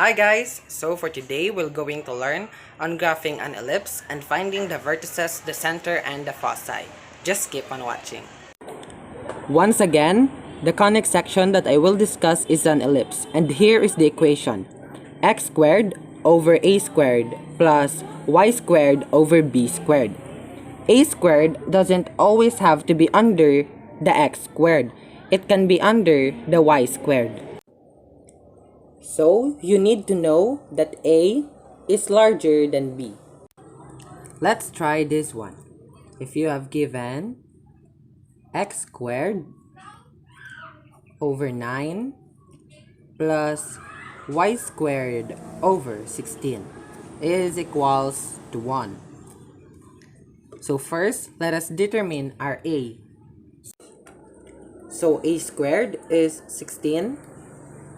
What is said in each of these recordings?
Hi guys! So for today, we're going to learn on graphing an ellipse and finding the vertices, the center, and the foci. Just keep on watching. Once again, the conic section that I will discuss is an ellipse, and here is the equation. X squared over a squared plus y squared over b squared. A squared doesn't always have to be under the x squared. It can be under the y squared. So, you need to know that A is larger than B. Let's try this one. If you have given x squared over 9 plus y squared over 16 is equals to 1. So first, let us determine our A. So A squared is 16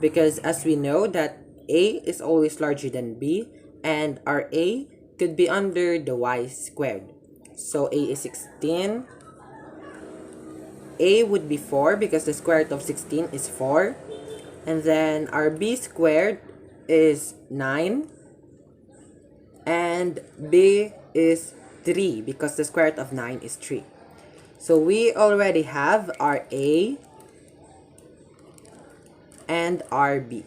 because as we know that A is always larger than B and our A could be under the y squared. So A is 16. A would be 4 because the square root of 16 is 4. And then our B squared is 9. And B is 3 because the square root of 9 is 3. So we already have our A and our B.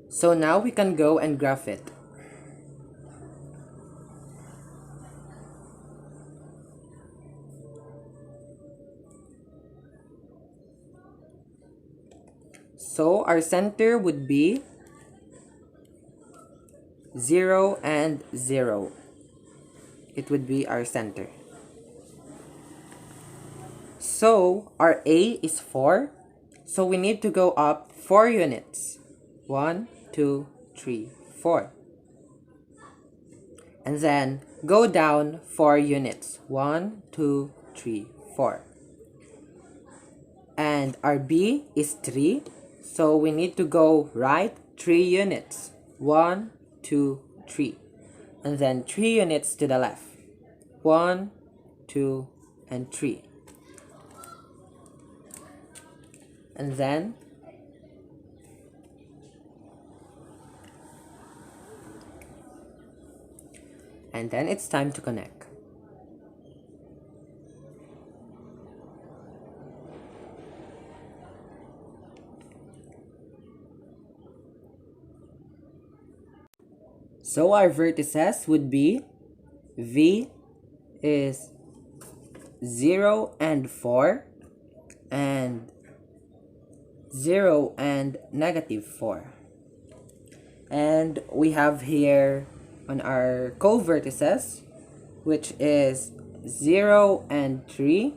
So now we can go and graph it. So our center would be 0 and 0. It would be our center. So our A is 4. So we need to go up 4 units. 1, 2, 3, 4. And then go down 4 units. 1, 2, 3, 4. And our B is 3. So we need to go right 3 units. 1, 2, 3. And then 3 units to the left. 1, 2, and 3. And then it's time to connect. So our vertices would be V is 0 and 4 and 0 and negative 4. And we have here on our co-vertices, which is 0 and 3.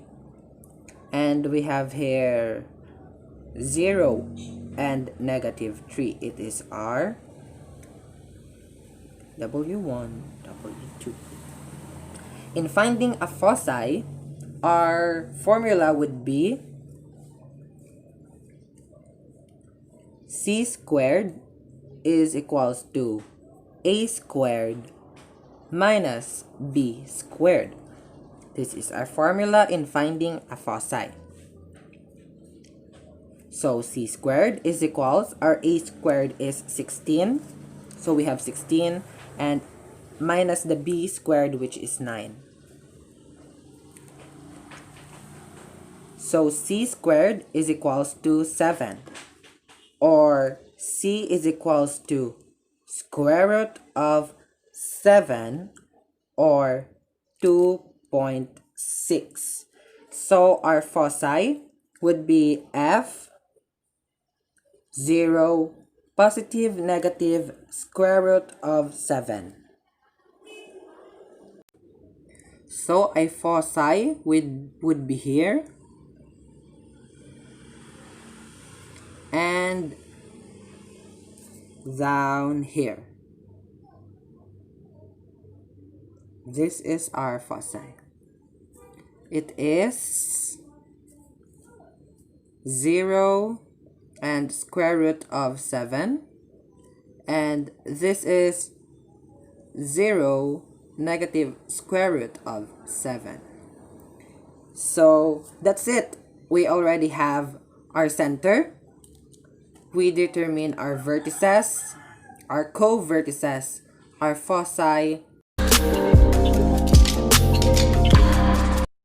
And we have here 0 and negative 3. It is our W1, W2. In finding a foci, our formula would be C squared is equals to A squared minus B squared. This is our formula in finding a foci. So C squared is equals, our A squared is 16. So we have 16 and minus the B squared, which is 9. So C squared is equals to 7. Or C is equals to square root of 7 or 2.6. So our foci would be F 0, positive, negative, square root of 7. So a foci would be here. And down here. This is our foci. It is 0 and square root of 7. And this is 0 negative square root of 7. So that's it. We already have our center. We determine our vertices, our co-vertices, our foci,